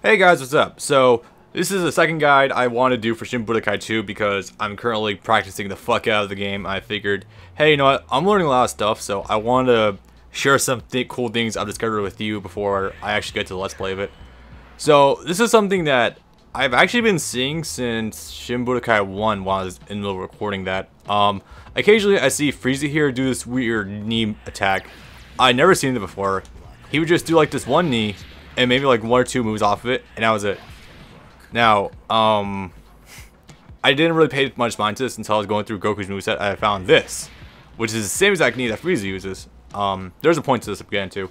Hey guys, what's up? So, this is the second guide I want to do for Shin Budokai 2 because I'm currently practicing the fuck out of the game. I figured, hey, you know what? I'm learning a lot of stuff, so I want to share some cool things I've discovered with you before I actually get to the Let's Play of it. So, this is something that I've actually been seeing since Shin Budokai 1 while I was in the middle of recording that. Occasionally I see Frieza here do this weird knee attack. I'd never seen it before. He would just do like this one knee and maybe like one or two moves off of it, and that was it. Now, I didn't really pay much mind to this until I was going through Goku's moveset. I found this, which is the same exact knee that Frieza uses. There's a point to this I'm getting to.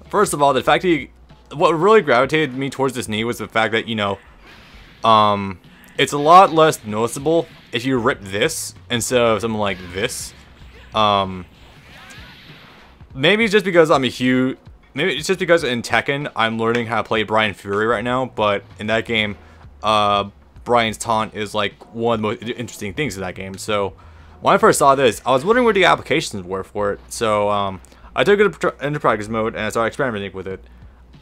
First of all, the fact that what really gravitated me towards this knee was the fact that, you know, it's a lot less noticeable if you rip this instead of something like this. Maybe it's just because I'm a huge... Maybe it's just because in Tekken, I'm learning how to play Brian Fury right now, but in that game, Brian's taunt is like one of the most interesting things in that game. So, when I first saw this, I was wondering where the applications were for it. So, I took it into practice mode and I started experimenting with it.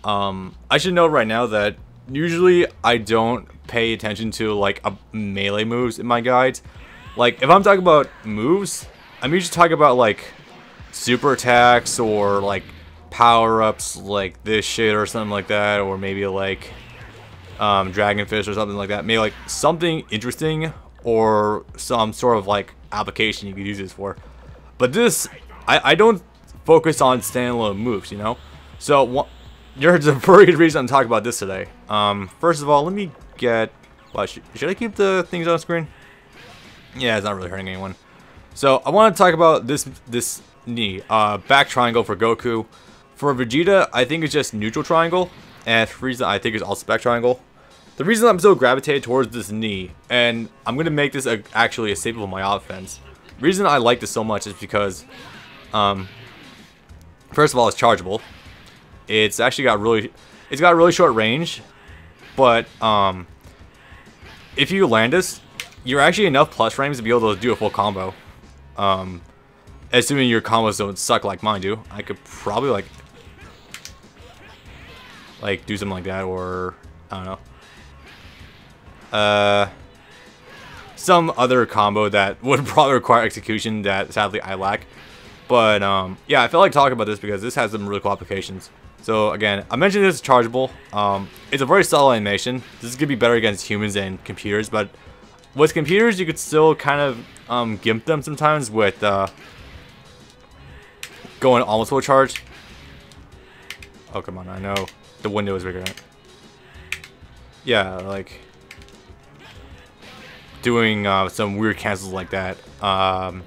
I should note right now that usually I don't pay attention to like melee moves in my guides. Like, if I'm talking about moves, I'm usually talking about like super attacks or like power-ups like this shit or something like that, or maybe like Dragon Fist or something like that. Maybe like something interesting or some sort of like application you could use this for. But this, I don't focus on standalone moves, you know? So there's a very good reason I'm talking about this today. First of all, let me get... Well, should I keep the things on screen? Yeah, it's not really hurting anyone. So I want to talk about this knee. Back triangle for Goku. For Vegeta, I think it's just neutral triangle, and for Frieza, I think it's also back triangle. The reason I'm so gravitated towards this knee, and I'm going to make this actually a staple of my offense. The reason I like this so much is because, first of all, it's chargeable. It's actually got really short range, but if you land this, you're actually enough plus frames to be able to do a full combo. Assuming your combos don't suck like mine do. I could probably like do something like that, or I don't know, some other combo that would probably require execution that sadly I lack. But yeah, I felt like talking about this because this has some really cool applications. So again, I mentioned this is chargeable. It's a very subtle animation. This is gonna be better against humans than computers, but with computers you could still kind of gimp them sometimes with going almost full charge. Oh come on, I know the window is bigger. Yeah, like doing some weird cancels like that. I'm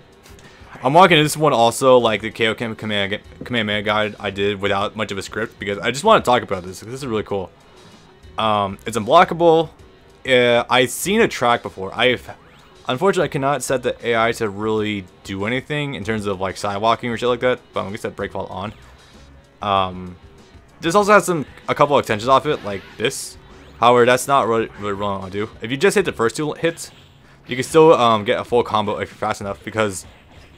walking this one also like the KO Kamehameha guide I did without much of a script because I just want to talk about this because this is really cool. It's unblockable. I've seen a track before. Unfortunately, I cannot set the AI to really do anything in terms of like sidewalking or shit like that, but I'm gonna set breakfall on. This also has a couple of extensions off it, like this. However, that's not really what I want to do. If you just hit the first two hits, you can still get a full combo if you're fast enough, because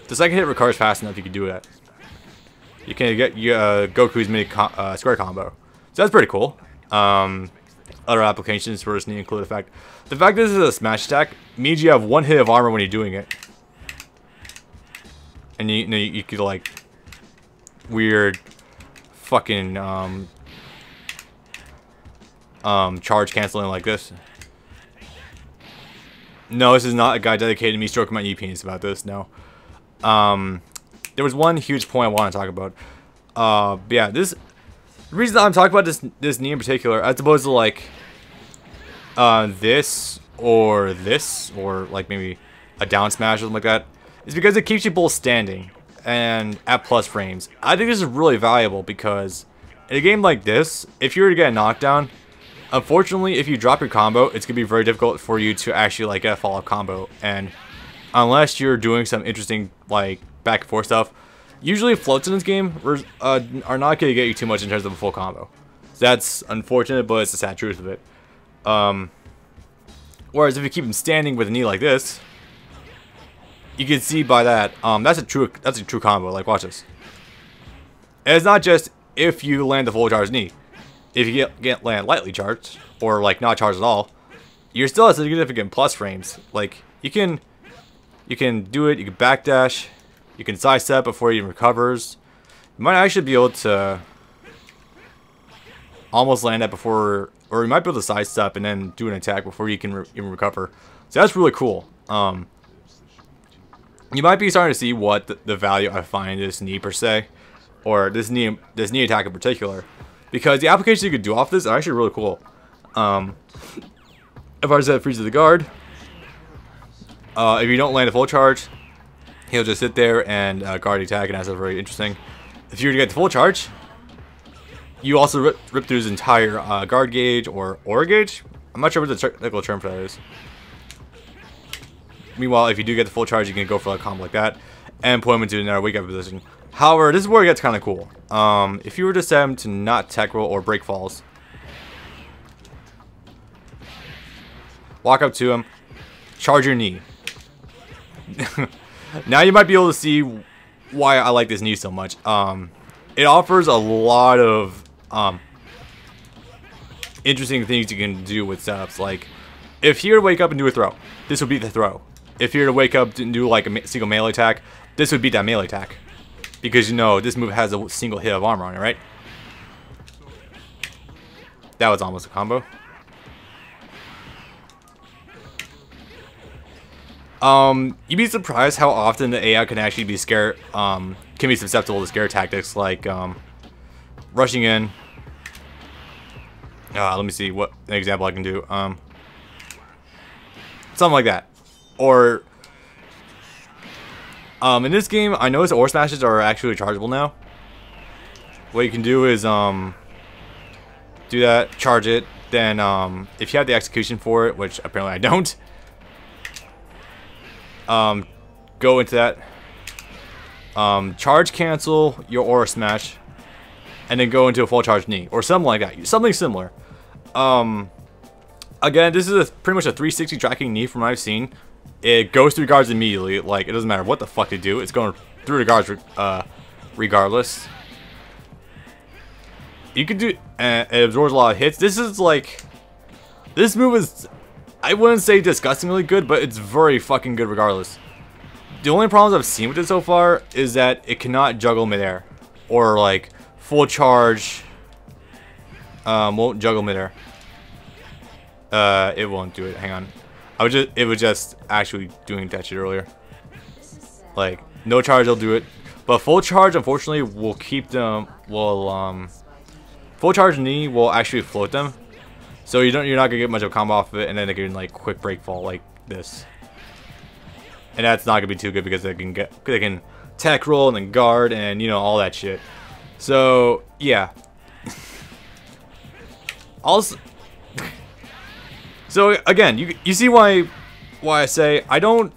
the second hit recovers fast enough. You can do that. You can get Goku's mini square combo, so that's pretty cool. Other applications for this need include the fact that this is a smash attack means you have one hit of armor when you're doing it, and you could like weird fucking charge canceling like this. No, this is not a guy dedicated to me stroking my knee penis about this. No. There was one huge point I want to talk about. But yeah, the reason I'm talking about this knee in particular, as opposed to like this or like maybe a down smash or something like that, is because it keeps you both standing and at plus frames. I think this is really valuable because in a game like this, if you were to get a knockdown, unfortunately, if you drop your combo, it's gonna be very difficult for you to actually like get a follow-up combo. And unless you're doing some interesting like back and forth stuff, usually floats in this game are not gonna get you too much in terms of a full combo. So that's unfortunate, but it's the sad truth of it. Whereas if you keep him standing with a knee like this, you can see by that that's a true combo. Like watch this. And it's not just if you land the full charge knee. if you get land lightly charged, or like not charged at all, you're still at significant plus frames. Like you can do it, you can backdash, you can sidestep before he even recovers. You might actually be able to almost land that before, or you might be able to sidestep and then do an attack before you can even recover. So that's really cool. You might be starting to see what the value I find in this knee per se, or this knee attack in particular, because the applications you could do off this are actually really cool. If I set freeze to the guard, if you don't land a full charge, he'll just sit there and guard the attack, and that's very interesting. If you were to get the full charge, you also rip through his entire guard gauge or aura gauge. I'm not sure what the technical term for that is. Meanwhile, if you do get the full charge, you can go for a combo like that and put him into another wake up position. However, this is where it gets kind of cool. If you were to set him to not tech roll or break falls, walk up to him, charge your knee. Now you might be able to see why I like this knee so much. It offers a lot of interesting things you can do with setups. Like, if you were to wake up and do a throw, this would beat the throw. If you were to wake up and do like a single melee attack, this would beat that melee attack. Because you know this move has a single hit of armor on it, right? That was almost a combo. You'd be surprised how often the AI can actually be scared, can be susceptible to scare tactics like rushing in. Let me see what an example I can do. Something like that. Or in this game, I noticed aura smashes are actually chargeable now. What you can do is do that, charge it, then if you have the execution for it, which apparently I don't, go into that, charge cancel your aura smash, and then go into a full charge knee or something like that, something similar. Again, this is pretty much a 360 tracking knee from what I've seen. It goes through guards immediately. Like, it doesn't matter what the fuck they do. It's going through the guards regardless. You can do... it absorbs a lot of hits. This is like... This move is... I wouldn't say disgustingly good, but it's very fucking good regardless. The only problems I've seen with it so far is that it cannot juggle midair. Or, like, full charge... won't juggle midair. It won't do it. Hang on. It was just actually doing that shit earlier. Like, no charge will do it, but full charge unfortunately will keep them. Full charge knee will actually float them, so you're not gonna get much of a combo off of it, and then they can like quick break fall like this, and that's not gonna be too good because they can tech roll and then guard and you know all that shit. So yeah. Also. So again, you see why I say I don't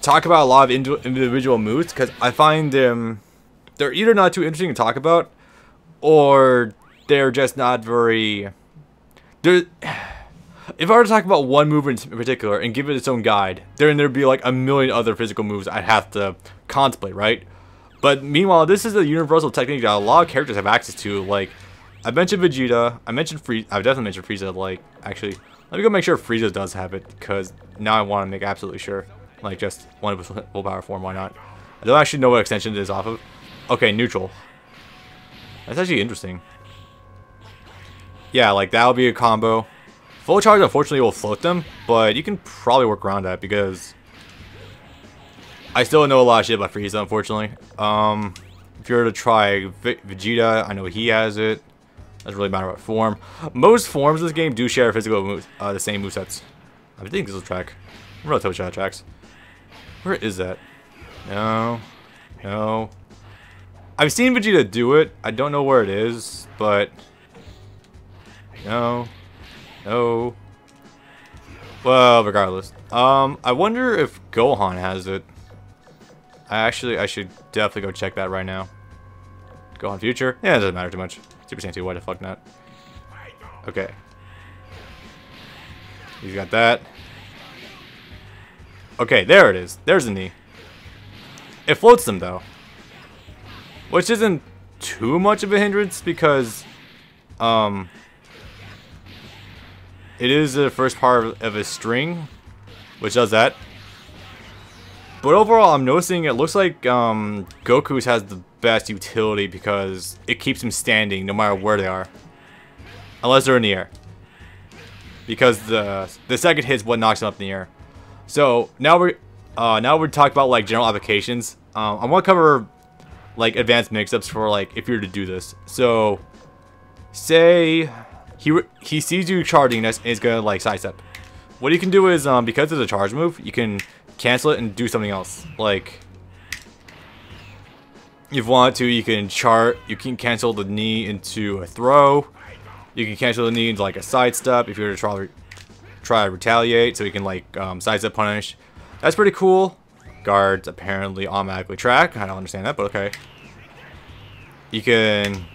talk about a lot of individual moves, because I find they're either not too interesting to talk about, or they're just not very. If I were to talk about one move in particular and give it its own guide, then there'd be like a million other physical moves I'd have to contemplate, right? But meanwhile, this is a universal technique that a lot of characters have access to. Like, I mentioned Vegeta, I mentioned Frieza. I've definitely mentioned Frieza. Like, actually. Let me go make sure Frieza does have it, because now I want to make absolutely sure. Like, just one of his full power form, why not? I don't actually know what extension it is off of. Okay, neutral. That's actually interesting. Yeah, like, that'll be a combo. Full charge, unfortunately, will float them, but you can probably work around that, because I still know a lot of shit about Frieza, unfortunately. If you were to try Vegeta, I know he has it. Doesn't really matter what form. Most forms of this game do share physical moves, the same movesets. I think this will track. I'm gonna tell you how it tracks. Where is that? No. No. I've seen Vegeta do it. I don't know where it is, but... No. No. Well, regardless. I wonder if Gohan has it. I should definitely go check that right now. Gohan Future? Yeah, it doesn't matter too much. Super Saiyan 2, why the fuck not? Okay. He's got that. Okay, there it is. There's the knee. It floats them, though. Which isn't too much of a hindrance, because, it is the first part of a string, which does that. But overall, I'm noticing it looks like Goku's has the best utility because it keeps them standing no matter where they are, unless they're in the air. Because the second hit's what knocks them up in the air. So now we're talking about like general applications. I want to cover like advanced mix-ups for like if you're to do this. So say he sees you charging this and is gonna like sidestep. What you can do is because it's a charge move, you can cancel it and do something else. Like if you want to, you can cancel the knee into a throw. You can cancel the knee into like a sidestep if you're to try to retaliate, so you can like sidestep punish. That's pretty cool. Guards apparently automatically track. I don't understand that, but okay. You can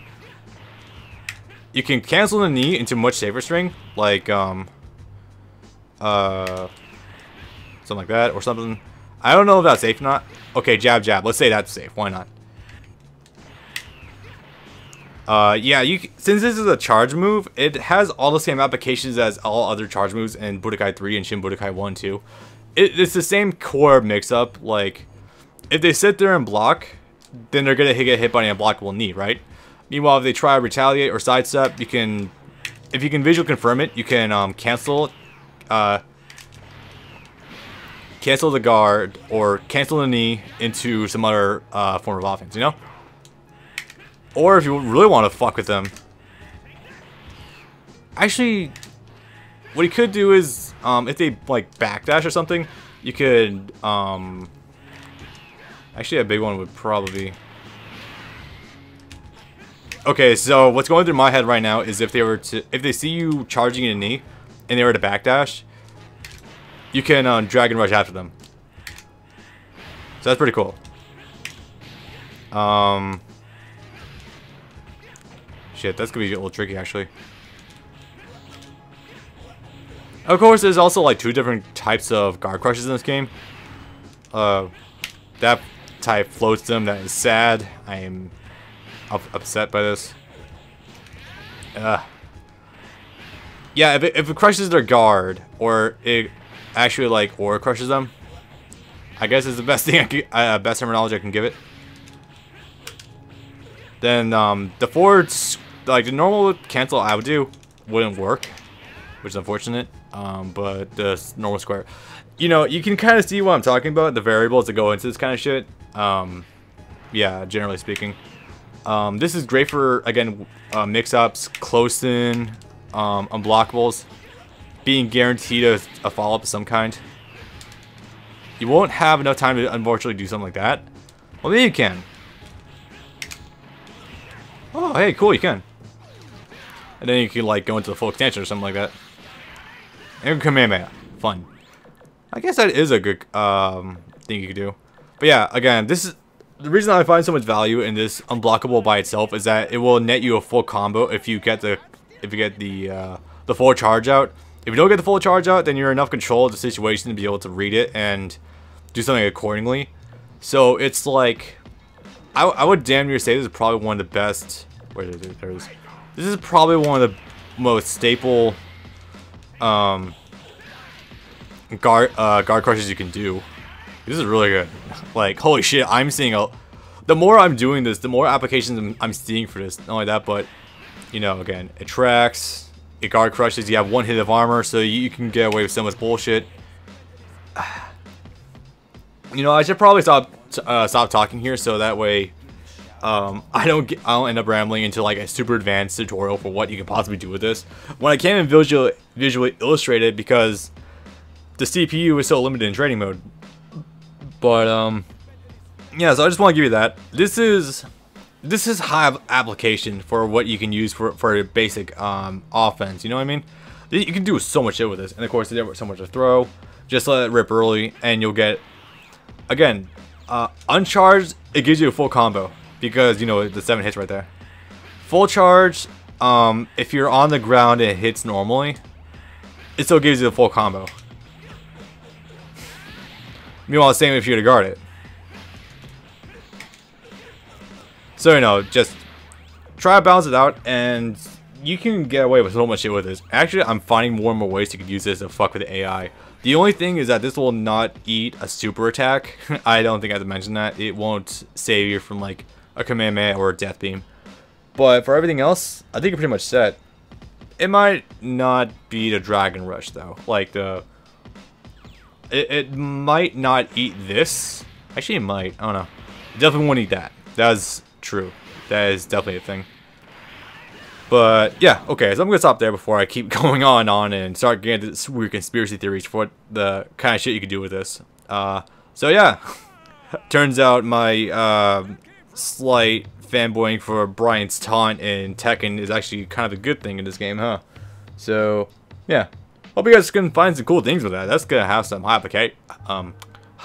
cancel the knee into much safer string, like something like that or something. I don't know if that's safe or not. Okay, jab jab. Let's say that's safe. Why not? Yeah, since this is a charge move, it has all the same applications as all other charge moves in Budokai 3 and Shin Budokai 1 too. It's the same core mix-up. Like, if they sit there and block, then they're gonna get hit by an unblockable knee, right? Meanwhile, if they try to retaliate or sidestep, if you can visual confirm it, you can cancel the guard or cancel the knee into some other form of offense, you know? Or if you really want to fuck with them, actually, what you could do is, if they like backdash or something, you could, actually a big one would probably. Okay, so what's going through my head right now is if they see you charging a knee, and they were to backdash, you can Dragon Rush after them. So that's pretty cool. Shit, that's gonna be a little tricky, actually. Of course, there's also like two different types of guard crushes in this game. That type floats them. That is sad. I am upset by this. Yeah, if it crushes their guard, or it actually like aura crushes them, I guess is the best thing best terminology I can give it. Then the forwards, like the normal cancel I would do, wouldn't work, which is unfortunate. But the normal square, you know, you can kind of see what I'm talking about. The variables that go into this kind of shit. Yeah, generally speaking, this is great for again mix-ups, close-in, unblockables, being guaranteed a follow-up of some kind. You won't have enough time to unfortunately do something like that. Well, maybe you can. Oh, hey, cool, you can. And then you can like go into the full extension or something like that. And Kamehameha. Fun. I guess that is a good thing you could do. But yeah, again, this is the reason I find so much value in this unblockable by itself is that it will net you a full combo if you get the full charge out. If you don't get the full charge out, then you're in enough control of the situation to be able to read it and do something accordingly. So it's like I would damn near say this is probably one of the best. Where is it? This is probably one of the most staple guard crushes you can do. This is really good. Like, holy shit, I'm seeing the more I'm doing this, the more applications I'm seeing for this. Not only that, but you know, again, it tracks, it guard crushes. You have one hit of armor, so you can get away with so much bullshit. You know, I should probably stop talking here, so that way I don't end up rambling into like a super advanced tutorial for what you can possibly do with this when I can't even visually illustrate it because the CPU is so limited in training mode. But yeah, so I just want to give you that. This is high application for what you can use for a basic offense. You know what I mean? You can do so much shit with this, and of course there's so much to throw. Just let it rip early, and you'll get again uncharged. It gives you a full combo. Because, you know, the 7 hits right there. Full charge, if you're on the ground and it hits normally, it still gives you the full combo. Meanwhile, the same if you're to guard it. So, you know, just try to balance it out, and you can get away with so much shit with this. Actually, I'm finding more and more ways you could use this to fuck with the AI. The only thing is that this will not eat a super attack. I don't think I have to mention that. It won't save you from like a Kamehameha or a Death Beam. But for everything else, I think you're pretty much set. It might not be the Dragon Rush though. Like it might not eat this. Actually, it might. I don't know. It definitely won't eat that. That's true. That is definitely a thing. But yeah, okay, so I'm gonna stop there before I keep going on and start getting into weird conspiracy theories for what the kind of shit you could do with this. So yeah, turns out my slight fanboying for Brian's taunt in Tekken is actually kind of a good thing in this game, huh? So yeah, hope you guys can find some cool things with that. That's gonna have some high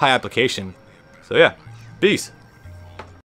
application. So yeah, peace.